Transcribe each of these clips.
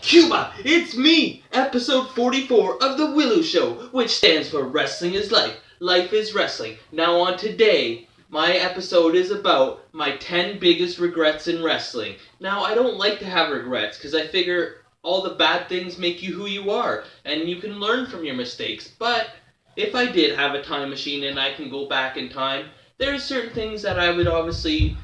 Cuba, it's me! Episode 44 of The Willow Show, which stands for Wrestling is Life. Life is Wrestling. Now on today, my episode is about my 10 biggest regrets in wrestling. Now, I don't like to have regrets, because I figure all the bad things make you who you are, and you can learn from your mistakes. But if I did have a time machine and I can go back in time, there are certain things that I would obviously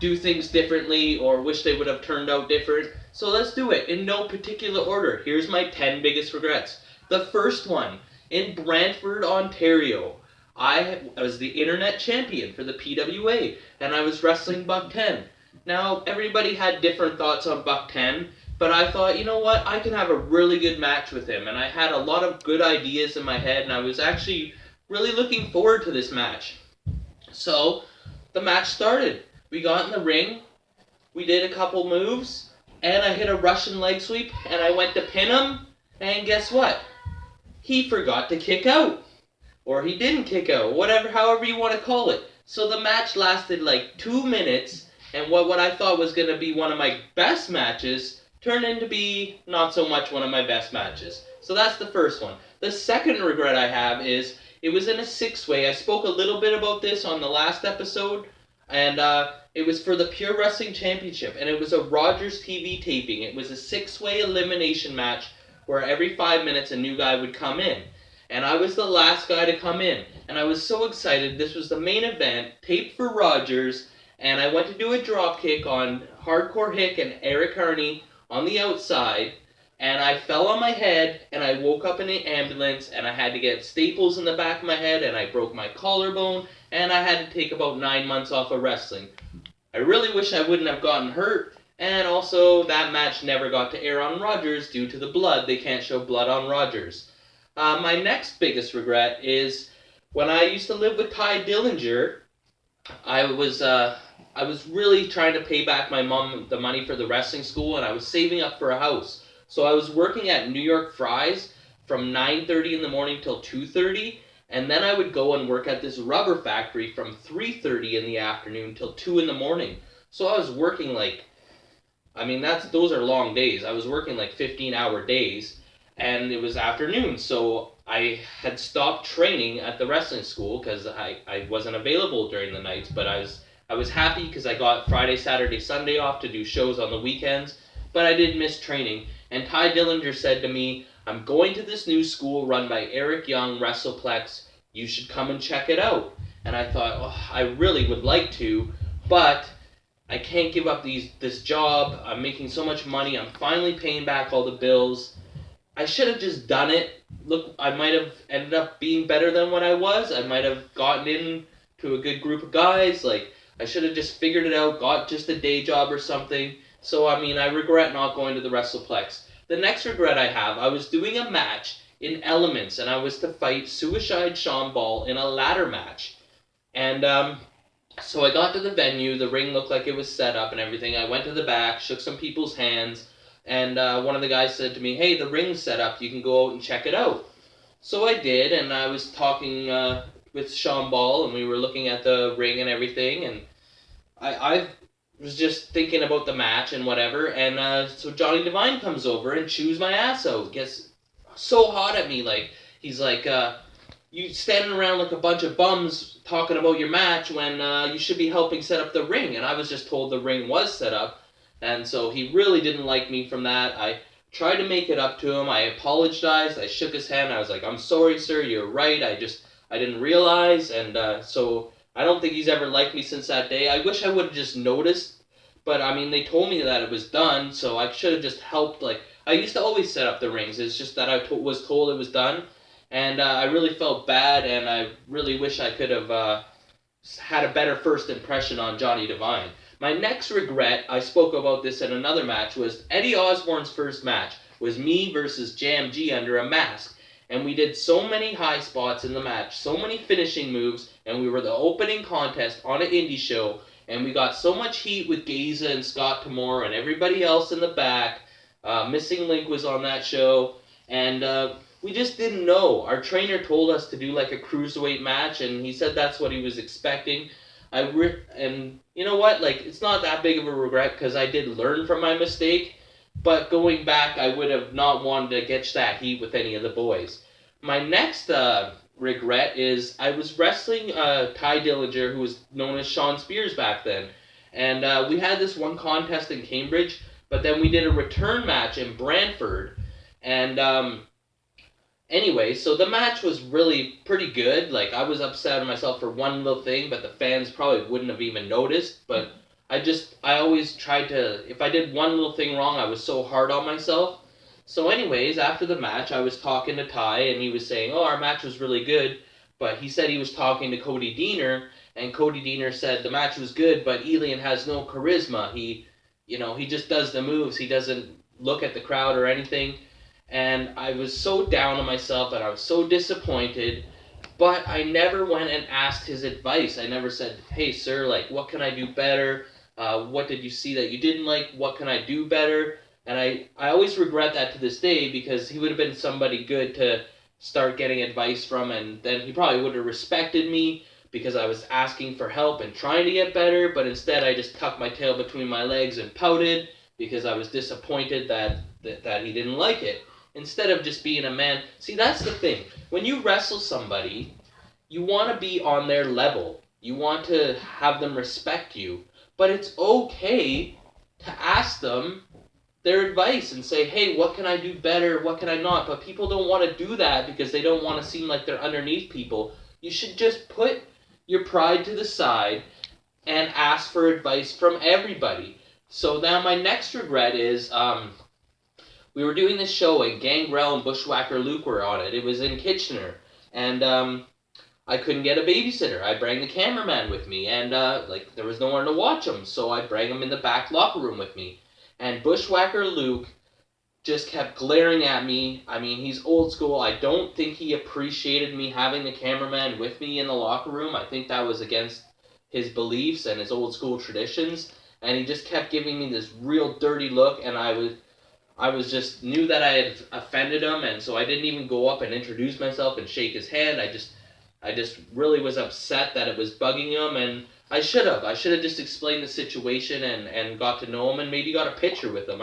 do things differently or wish they would have turned out different. So let's do it in no particular order. Here's my 10 biggest regrets. The first one, in Brantford, Ontario, I was the internet champion for the PWA, and I was wrestling Buck 10. Now, everybody had different thoughts on Buck 10, but I thought, you know what, I can have a really good match with him, and I had a lot of good ideas in my head, and I was actually really looking forward to this match. So, the match started. We got in the ring, we did a couple moves, and I hit a Russian leg sweep, and I went to pin him, and guess what? He forgot to kick out. Or he didn't kick out, however you want to call it. So the match lasted like 2 minutes, and what I thought was going to be one of my best matches turned into be not so much one of my best matches. So that's the first one. The second regret I have is it was in a six-way. I spoke a little bit about this on the last episode, and it was for the Pure Wrestling Championship, and it was a Rogers TV taping. It was a six-way elimination match where every 5 minutes a new guy would come in. And I was the last guy to come in. And I was so excited. This was the main event, taped for Rogers, and I went to do a drop kick on Hardcore Hick and Eric Carney on the outside, and I fell on my head, and I woke up in the ambulance, and I had to get staples in the back of my head, and I broke my collarbone, and I had to take about 9 months off of wrestling. I really wish I wouldn't have gotten hurt, and also that match never got to air on Rogers due to the blood. They can't show blood on Rogers. My next biggest regret is when I used to live with Ty Dillinger. I was really trying to pay back my mom the money for the wrestling school, and I was saving up for a house. So I was working at New York Fries from 9:30 in the morning till 2:30, and then I would go and work at this rubber factory from 3:30 in the afternoon till 2 in the morning. So I was working those are long days. I was working like 15-hour days, and it was afternoon, so I had stopped training at the wrestling school because I wasn't available during the nights, but I was happy because I got Friday, Saturday, Sunday off to do shows on the weekends, but I did miss training. And Ty Dillinger said to me, I'm going to this new school run by Eric Young, WrestlePlex. You should come and check it out. And I thought, oh, I really would like to, but I can't give up this job. I'm making so much money. I'm finally paying back all the bills. I should have just done it. Look, I might have ended up being better than what I was. I might have gotten into a good group of guys. Like, I should have just figured it out, got just a day job or something. So, I regret not going to the WrestlePlex. The next regret I have, I was doing a match in Elements, and I was to fight Suicide Sean Ball in a ladder match. And, so I got to the venue. The ring looked like it was set up and everything. I went to the back, shook some people's hands, and one of the guys said to me, hey, the ring's set up, you can go out and check it out. So I did, and I was talking with Sean Ball, and we were looking at the ring and everything, and I was just thinking about the match and whatever, and so Johnny Devine comes over and chews my ass out, gets so hot at me, like, he's like, you standing around like a bunch of bums talking about your match when you should be helping set up the ring, and I was just told the ring was set up. And so he really didn't like me from that. I tried to make it up to him. I apologized. I shook his hand. I was like, I'm sorry, sir. You're right. I didn't realize. And so I don't think he's ever liked me since that day. I wish I would have just noticed. But, they told me that it was done. So I should have just helped. Like, I used to always set up the rings. It's just that I was told it was done. And I really felt bad. And I really wish I could have had a better first impression on Johnny Devine. My next regret, I spoke about this in another match, was Eddie Osborne's first match was me versus Jam G under a mask. And we did so many high spots in the match, so many finishing moves, and we were the opening contest on an indie show, and we got so much heat with Gaza and Scott Tamor and everybody else in the back. Missing Link was on that show, and we just didn't know. Our trainer told us to do like a cruiserweight match, and he said that's what he was expecting. And you know what? Like, it's not that big of a regret because I did learn from my mistake. But going back, I would have not wanted to catch that heat with any of the boys. My next regret is I was wrestling Ty Dillinger, who was known as Sean Spears back then. And we had this one contest in Cambridge, but then we did a return match in Brantford. And anyway, so the match was really pretty good. Like, I was upset at myself for one little thing, but the fans probably wouldn't have even noticed. But I always tried to, if I did one little thing wrong, I was so hard on myself. So anyways, after the match, I was talking to Ty, and he was saying, oh, our match was really good. But he said he was talking to Cody Deaner, and Cody Deaner said the match was good, but Elian has no charisma. He just does the moves. He doesn't look at the crowd or anything. And I was so down on myself and I was so disappointed, but I never went and asked his advice. I never said, hey, sir, like, what can I do better? What did you see that you didn't like? What can I do better? And I always regret that to this day, because he would have been somebody good to start getting advice from, and then he probably would have respected me because I was asking for help and trying to get better, but instead I just tucked my tail between my legs and pouted because I was disappointed that he didn't like it. Instead of just being a man. See, that's the thing. When you wrestle somebody, you want to be on their level. You want to have them respect you. But it's okay to ask them their advice and say, hey, what can I do better? What can I not? But people don't want to do that because they don't want to seem like they're underneath people. You should just put your pride to the side and ask for advice from everybody. So now my next regret is we were doing this show and Gangrel and Bushwhacker Luke were on it. It was in Kitchener. And I couldn't get a babysitter. I bring the cameraman with me. And there was no one to watch him. So I bring him in the back locker room with me. And Bushwhacker Luke just kept glaring at me. I mean, he's old school. I don't think he appreciated me having the cameraman with me in the locker room. I think that was against his beliefs and his old school traditions. And he just kept giving me this real dirty look, and I was just knew that I had offended him, and so I didn't even go up and introduce myself and shake his hand. I just really was upset that it was bugging him, and I should have just explained the situation and got to know him and maybe got a picture with him.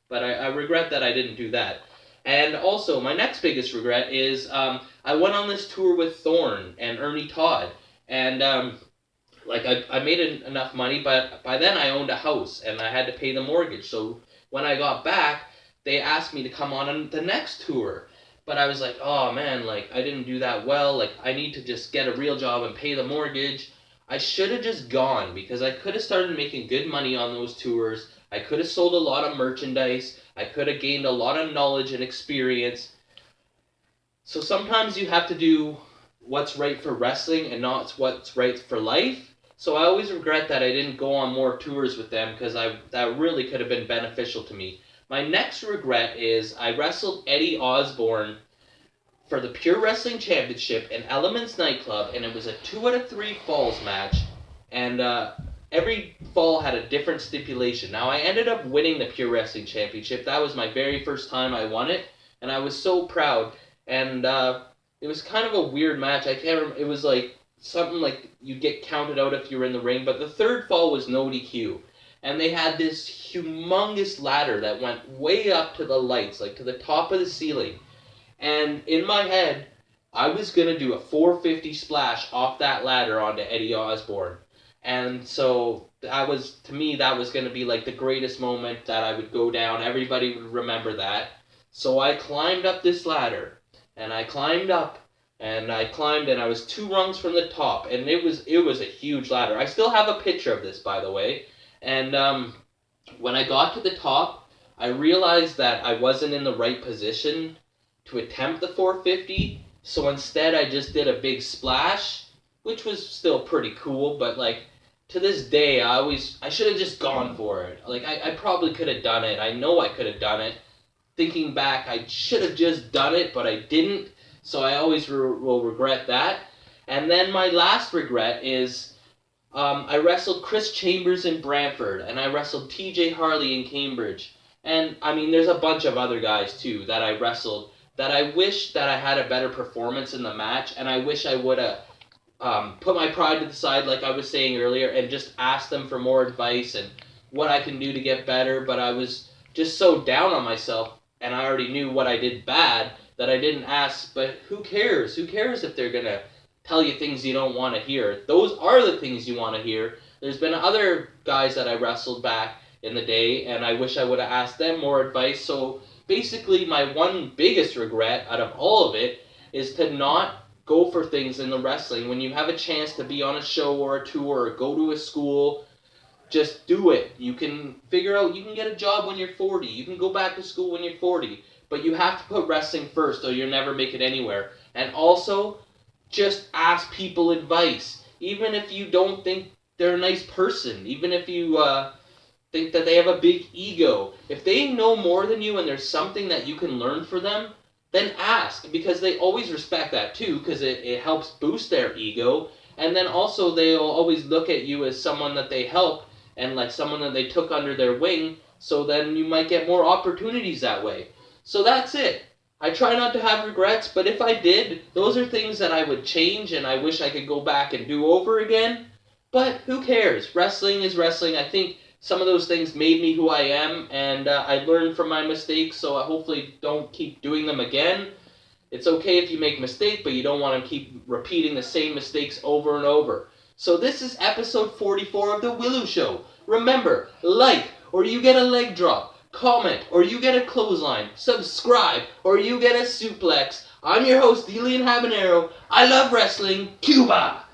But I regret that I didn't do that. And also, my next biggest regret is I went on this tour with Thorne and Ernie Todd, and I made enough money, but by then I owned a house and I had to pay the mortgage. So when I got back, they asked me to come on the next tour. But I was like, oh man, like, I didn't do that well. Like, I need to just get a real job and pay the mortgage. I should have just gone, because I could have started making good money on those tours. I could have sold a lot of merchandise. I could have gained a lot of knowledge and experience. So sometimes you have to do what's right for wrestling and not what's right for life. So I always regret that I didn't go on more tours with them, because that really could have been beneficial to me. My next regret is I wrestled Eddie Osborne for the Pure Wrestling Championship in Elements Nightclub, and it was a 2 out of 3 falls match, and every fall had a different stipulation. Now, I ended up winning the Pure Wrestling Championship. That was my very first time I won it, and I was so proud, and it was kind of a weird match. I can't remember. It was like something like you get counted out if you were in the ring, but the third fall was no DQ. And they had this humongous ladder that went way up to the lights, like to the top of the ceiling. And in my head, I was going to do a 450 splash off that ladder onto Eddie Osborne. And so to me, that was going to be like the greatest moment that I would go down. Everybody would remember that. So I climbed up this ladder, and I climbed up, and I climbed, and I was 2 rungs from the top, and it was a huge ladder. I still have a picture of this, by the way. And when I got to the top, I realized that I wasn't in the right position to attempt the 450, so instead I just did a big splash, which was still pretty cool, but like, to this day, I should have just gone for it. Like, I probably could have done it. I know I could have done it. Thinking back, I should have just done it, but I didn't, so I always will regret that. And then my last regret is I wrestled Chris Chambers in Brantford, and I wrestled TJ Harley in Cambridge. And, I mean, there's a bunch of other guys, too, that I wrestled that I wish that I had a better performance in the match, and I wish I would have put my pride to the side, like I was saying earlier, and just asked them for more advice and what I can do to get better. But I was just so down on myself, and I already knew what I did bad, that I didn't ask. But who cares? Who cares if they're gonna tell you things you don't want to hear? Those are the things you want to hear. There's been other guys that I wrestled back in the day, and I wish I would have asked them more advice. So basically, my one biggest regret out of all of it is to not go for things in the wrestling. When you have a chance to be on a show or a tour or go to a school, just do it. You can figure out, you can get a job when you're 40. You can go back to school when you're 40. But you have to put wrestling first or you'll never make it anywhere. And also, just ask people advice. Even if you don't think they're a nice person. Even if you think that they have a big ego. If they know more than you and there's something that you can learn for them, then ask. Because they always respect that too, because it helps boost their ego. And then also they'll always look at you as someone that they help and like someone that they took under their wing, so then you might get more opportunities that way. So that's it. I try not to have regrets, but if I did, those are things that I would change and I wish I could go back and do over again. But who cares? Wrestling is wrestling. I think some of those things made me who I am, and I learned from my mistakes, so I hopefully don't keep doing them again. It's okay if you make a mistake, but you don't want to keep repeating the same mistakes over and over. So this is episode 44 of The Willow Show. Remember, like, or you get a leg drop. Comment, or you get a clothesline. Subscribe, or you get a suplex. I'm your host, Elian Habanero. I love wrestling. Cuba!